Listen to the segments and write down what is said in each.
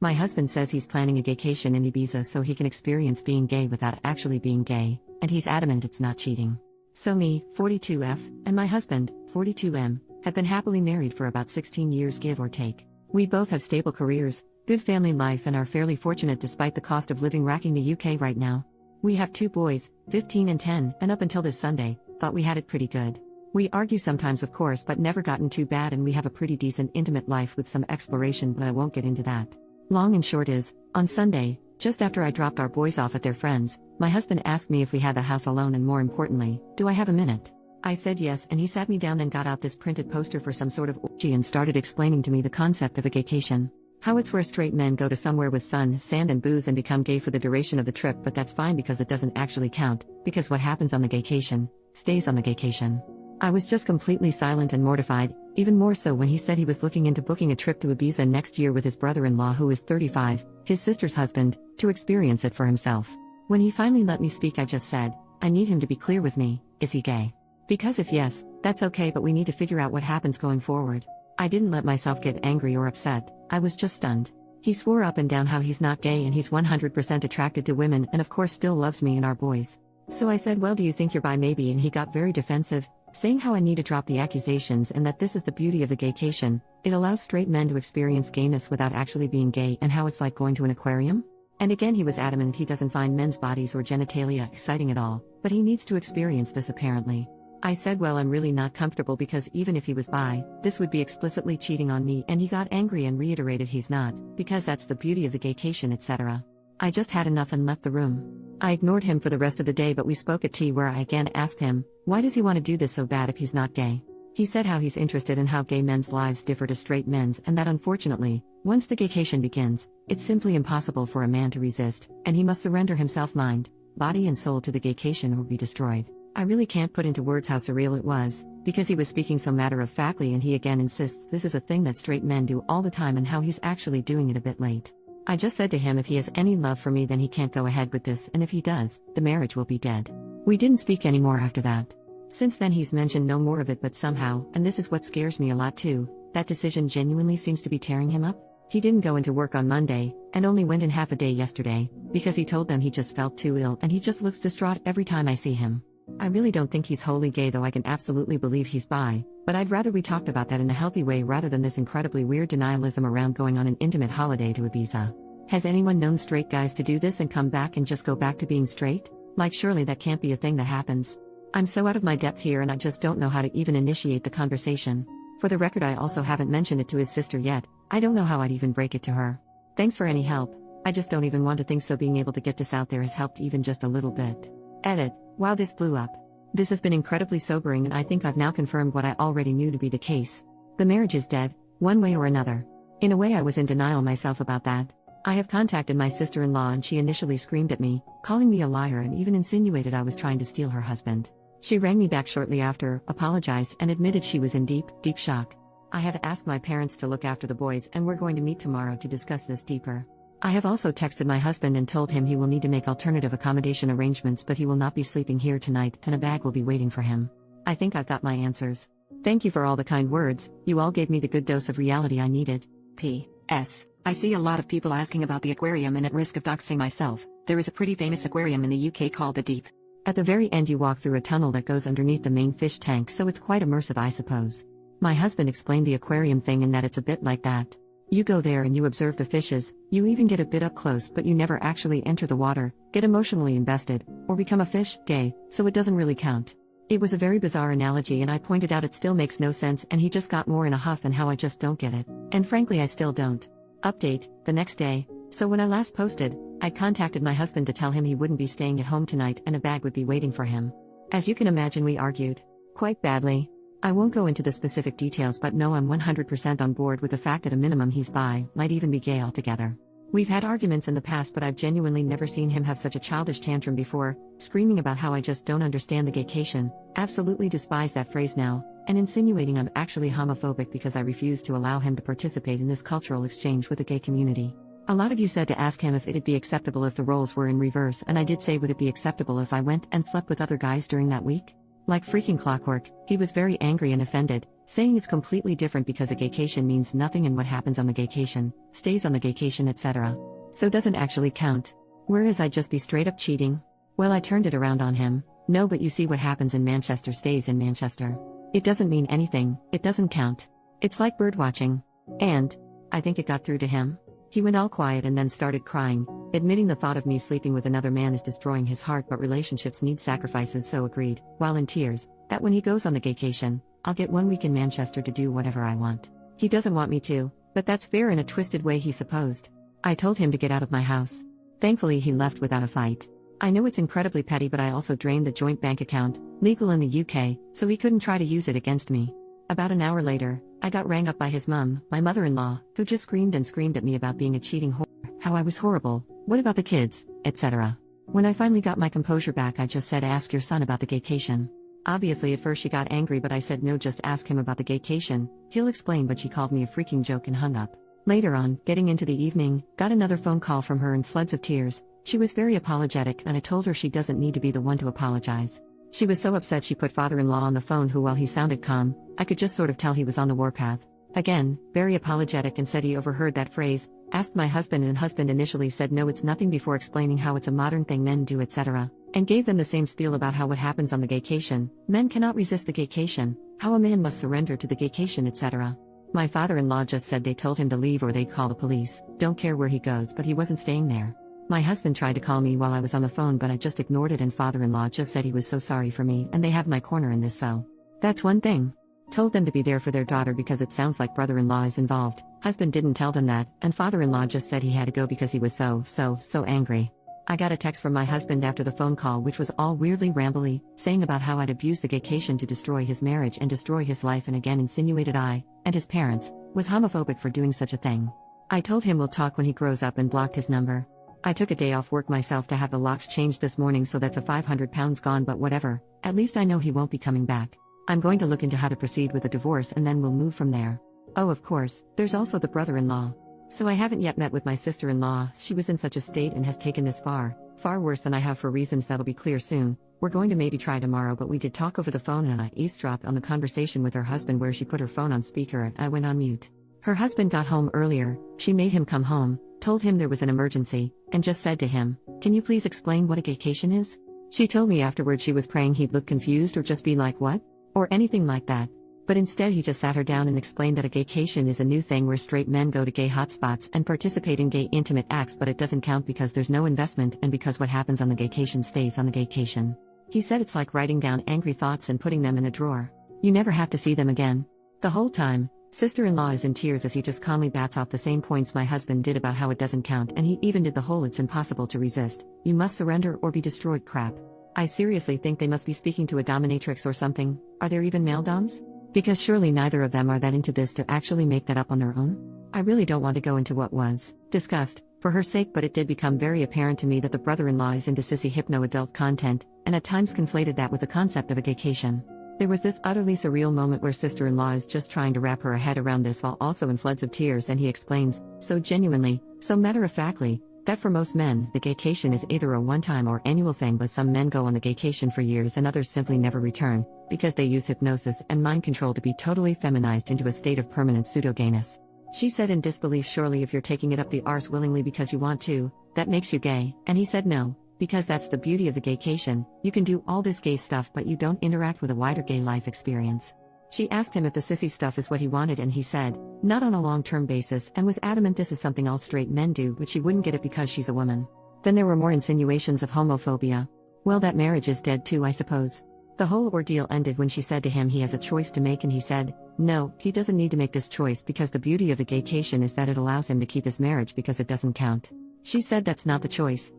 My husband says he's planning a gaycation in Ibiza so he can experience being gay without actually being gay, and he's adamant it's not cheating. So me, 42F, and my husband, 42M, have been happily married for about 16 years give or take. We both have stable careers, good family life and are fairly fortunate despite the cost of living racking the UK right now. We have 2 boys, 15 and 10, and up until this Sunday, thought we had it pretty good. We argue sometimes of course but never gotten too bad and we have a pretty decent intimate life with some exploration but I won't get into that. Long and short is, on Sunday, just after I dropped our boys off at their friends, my husband asked me if we had the house alone and more importantly, do I have a minute? I said yes and he sat me down then got out this printed poster for some sort of orgy and started explaining to me the concept of a gaycation. How it's where straight men go to somewhere with sun, sand and booze and become gay for the duration of the trip but that's fine because it doesn't actually count, because what happens on the gaycation, stays on the gaycation. I was just completely silent and mortified, even more so when he said he was looking into booking a trip to Ibiza next year with his brother-in-law who is 35, his sister's husband, to experience it for himself. When he finally let me speak I just said, I need him to be clear with me, is he gay? Because if yes, that's okay but we need to figure out what happens going forward. I didn't let myself get angry or upset, I was just stunned. He swore up and down how he's not gay and he's 100% attracted to women and of course still loves me and our boys. So I said well do you think you're bi maybe and he got very defensive, saying how I need to drop the accusations and that this is the beauty of the gaycation, it allows straight men to experience gayness without actually being gay and how it's like going to an aquarium? And again he was adamant he doesn't find men's bodies or genitalia exciting at all, but he needs to experience this apparently. I said well I'm really not comfortable because even if he was bi, this would be explicitly cheating on me and he got angry and reiterated he's not, because that's the beauty of the gaycation etc. I just had enough and left the room. I ignored him for the rest of the day but we spoke at tea where I again asked him, why does he want to do this so bad if he's not gay? He said how he's interested in how gay men's lives differ to straight men's and that unfortunately, once the gaycation begins, it's simply impossible for a man to resist, and he must surrender himself mind, body and soul to the gaycation or be destroyed. I really can't put into words how surreal it was, because he was speaking so matter-of-factly and he again insists this is a thing that straight men do all the time and how he's actually doing it a bit late. I just said to him if he has any love for me then he can't go ahead with this and if he does, the marriage will be dead. We didn't speak anymore after that. Since then he's mentioned no more of it but somehow, and this is what scares me a lot too, that decision genuinely seems to be tearing him up. He didn't go into work on Monday, and only went in half a day yesterday, because he told them he just felt too ill and he just looks distraught every time I see him. I really don't think he's wholly gay though I can absolutely believe he's bi, but I'd rather we talked about that in a healthy way rather than this incredibly weird denialism around going on an intimate holiday to Ibiza. Has anyone known straight guys to do this and come back and just go back to being straight? Like surely that can't be a thing that happens. I'm so out of my depth here and I just don't know how to even initiate the conversation. For the record I also haven't mentioned it to his sister yet, I don't know how I'd even break it to her. Thanks for any help, I just don't even want to think so being able to get this out there has helped even just a little bit. Edit. Wow this blew up. This has been incredibly sobering and I think I've now confirmed what I already knew to be the case. The marriage is dead, one way or another. In a way I was in denial myself about that. I have contacted my sister-in-law and she initially screamed at me, calling me a liar and even insinuated I was trying to steal her husband. She rang me back shortly after, apologized and admitted she was in deep shock. I have asked my parents to look after the boys and we're going to meet tomorrow to discuss this deeper. I have also texted my husband and told him he will need to make alternative accommodation arrangements but he will not be sleeping here tonight and a bag will be waiting for him. I think I've got my answers. Thank you for all the kind words, you all gave me the good dose of reality I needed. P.S. I see a lot of people asking about the aquarium and at risk of doxing myself, there is a pretty famous aquarium in the UK called the Deep. At the very end you walk through a tunnel that goes underneath the main fish tank so it's quite immersive I suppose. My husband explained the aquarium thing and that it's a bit like that. You go there and you observe the fishes, you even get a bit up close but you never actually enter the water, get emotionally invested, or become a fish, gay, so it doesn't really count. It was a very bizarre analogy and I pointed out it still makes no sense and he just got more in a huff and how I just don't get it. And frankly I still don't. Update, the next day, so when I last posted, I contacted my husband to tell him he wouldn't be staying at home tonight and a bag would be waiting for him. As you can imagine we argued. Quite badly. I won't go into the specific details but no I'm 100% on board with the fact at a minimum he's bi, might even be gay altogether. We've had arguments in the past but I've genuinely never seen him have such a childish tantrum before, screaming about how I just don't understand the gaycation, absolutely despise that phrase now, and insinuating I'm actually homophobic because I refuse to allow him to participate in this cultural exchange with the gay community. A lot of you said to ask him if it'd be acceptable if the roles were in reverse and I did say would it be acceptable if I went and slept with other guys during that week? Like freaking clockwork, he was very angry and offended, saying it's completely different because a gaycation means nothing and what happens on the gaycation stays on the gaycation, etc. So doesn't actually count. Whereas I'd just be straight up cheating. Well, I turned it around on him. No, but you see, what happens in Manchester stays in Manchester. It doesn't mean anything, it doesn't count. It's like bird watching. And I think it got through to him. He went all quiet and then started crying, admitting the thought of me sleeping with another man is destroying his heart, but relationships need sacrifices, so agreed, while in tears, that when he goes on the gaycation, I'll get 1 week in Manchester to do whatever I want. He doesn't want me to, but that's fair in a twisted way, he supposed. I told him to get out of my house. Thankfully he left without a fight. I know it's incredibly petty, but I also drained the joint bank account, legal in the UK, so he couldn't try to use it against me. About an hour later, I got rang up by his mum, my mother-in-law, who just screamed and screamed at me about being a cheating whore, how I was horrible, what about the kids, etc. When I finally got my composure back, I just said, ask your son about the gaycation. Obviously at first she got angry, but I said no, just ask him about the gaycation, he'll explain, but she called me a freaking joke and hung up. Later on, getting into the evening, got another phone call from her in floods of tears. She was very apologetic and I told her she doesn't need to be the one to apologize. She was so upset she put father-in-law on the phone, who, while he sounded calm, I could just sort of tell he was on the warpath. Again, very apologetic, and said he overheard that phrase, asked my husband, and husband initially said no, it's nothing, before explaining how it's a modern thing men do, etc. And gave them the same spiel about how what happens on the gaycation, men cannot resist the gaycation, how a man must surrender to the gaycation, etc. My father-in-law just said they told him to leave or they'd call the police, don't care where he goes, but he wasn't staying there. My husband tried to call me while I was on the phone, but I just ignored it, and father-in-law just said he was so sorry for me and they have my corner in this, so that's one thing. Told them to be there for their daughter because it sounds like brother-in-law is involved. Husband didn't tell them that, and father-in-law just said he had to go because he was so angry. I got a text from my husband after the phone call, which was all weirdly rambly, saying about how I'd abused the gaycation to destroy his marriage and destroy his life, and again insinuated I, and his parents, was homophobic for doing such a thing. I told him we'll talk when he grows up and blocked his number. I took a day off work myself to have the locks changed this morning, so that's a £500 gone, but whatever, at least I know he won't be coming back. I'm going to look into how to proceed with a divorce and then we'll move from there. Oh, of course, there's also the brother-in-law. So I haven't yet met with my sister-in-law. She was in such a state and has taken this far worse than I have, for reasons that'll be clear soon. We're going to maybe try tomorrow, but we did talk over the phone and I eavesdropped on the conversation with her husband where she put her phone on speaker and I went on mute. Her husband got home earlier, she made him come home, told him there was an emergency, and just said to him, can you please explain what a gaycation is? She told me afterwards she was praying he'd look confused or just be like, what? Or anything like that. But instead he just sat her down and explained that a gaycation is a new thing where straight men go to gay hotspots and participate in gay intimate acts, but it doesn't count because there's no investment and because what happens on the gaycation stays on the gaycation. He said it's like writing down angry thoughts and putting them in a drawer. You never have to see them again. The whole time, sister-in-law is in tears as he just calmly bats off the same points my husband did about how it doesn't count, and he even did the whole it's impossible to resist, you must surrender or be destroyed crap. I seriously think they must be speaking to a dominatrix or something. Are there even male doms? Because surely neither of them are that into this to actually make that up on their own. I really don't want to go into what was discussed, for her sake, but it did become very apparent to me that the brother-in-law is into sissy hypno-adult content, and at times conflated that with the concept of a gaycation. There was this utterly surreal moment where sister-in-law is just trying to wrap her head around this while also in floods of tears, and he explains, so genuinely, so matter-of-factly, that for most men, the gaycation is either a one-time or annual thing, but some men go on the gaycation for years and others simply never return, because they use hypnosis and mind control to be totally feminized into a state of permanent pseudo-gayness. She said in disbelief, surely if you're taking it up the arse willingly because you want to, that makes you gay, and he said no, because that's the beauty of the gaycation, you can do all this gay stuff but you don't interact with a wider gay life experience. She asked him if the sissy stuff is what he wanted, and he said, not on a long-term basis, and was adamant this is something all straight men do, but she wouldn't get it because she's a woman. Then there were more insinuations of homophobia. Well, that marriage is dead too, I suppose. The whole ordeal ended when she said to him he has a choice to make, and he said, no, he doesn't need to make this choice because the beauty of the gaycation is that it allows him to keep his marriage because it doesn't count. She said that's not the choice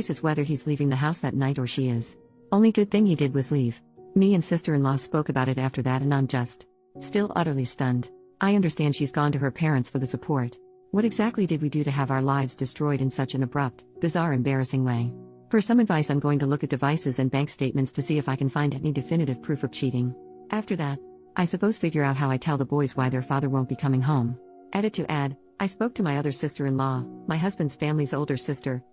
is whether he's leaving the house that night or she is. Only good thing he did was leave. Me and sister-in-law spoke about it after that and I'm just still utterly stunned. I understand she's gone to her parents for the support. What exactly did we do to have our lives destroyed in such an abrupt, bizarre, embarrassing way? For some advice, I'm going to look at devices and bank statements to see if I can find any definitive proof of cheating. After that, I suppose figure out how I tell the boys why their father won't be coming home. Added to add, I spoke to my other sister-in-law, my husband's family's older sister,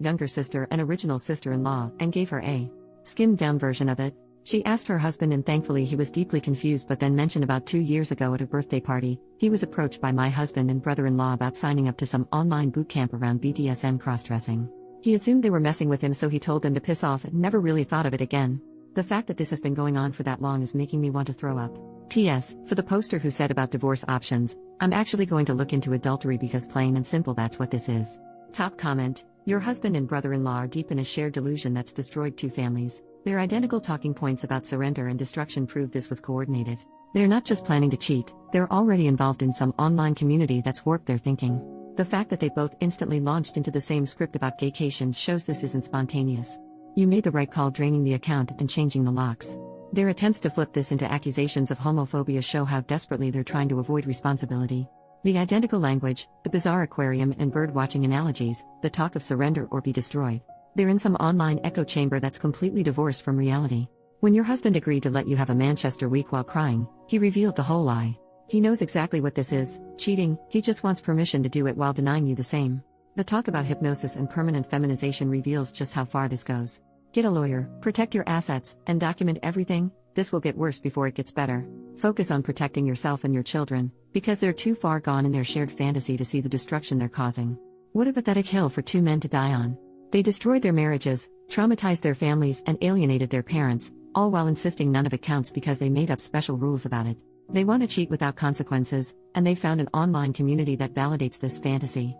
younger sister and original sister-in-law, and gave her a skimmed-down version of it. She asked her husband, and thankfully he was deeply confused, but then mentioned about 2 years ago at a birthday party, he was approached by my husband and brother-in-law about signing up to some online boot camp around BDSM cross-dressing. He assumed they were messing with him, so he told them to piss off and never really thought of it again. The fact that this has been going on for that long is making me want to throw up. P.S. For the poster who said about divorce options, I'm actually going to look into adultery because plain and simple that's what this is. Top comment: your husband and brother-in-law are deep in a shared delusion that's destroyed 2 families. Their identical talking points about surrender and destruction prove this was coordinated. They're not just planning to cheat, they're already involved in some online community that's warped their thinking. The fact that they both instantly launched into the same script about gaycation shows this isn't spontaneous. You made the right call draining the account and changing the locks. Their attempts to flip this into accusations of homophobia show how desperately they're trying to avoid responsibility. The identical language, the bizarre aquarium and bird-watching analogies, the talk of surrender or be destroyed. They're in some online echo chamber that's completely divorced from reality. When your husband agreed to let you have a Manchester week while crying, he revealed the whole lie. He knows exactly what this is, cheating, he just wants permission to do it while denying you the same. The talk about hypnosis and permanent feminization reveals just how far this goes. Get a lawyer, protect your assets, and document everything. This will get worse before it gets better. Focus on protecting yourself and your children, because they're too far gone in their shared fantasy to see the destruction they're causing. What a pathetic hill for 2 men to die on. They destroyed their marriages, traumatized their families, and alienated their parents, all while insisting none of it counts because they made up special rules about it. They want to cheat without consequences, and they found an online community that validates this fantasy.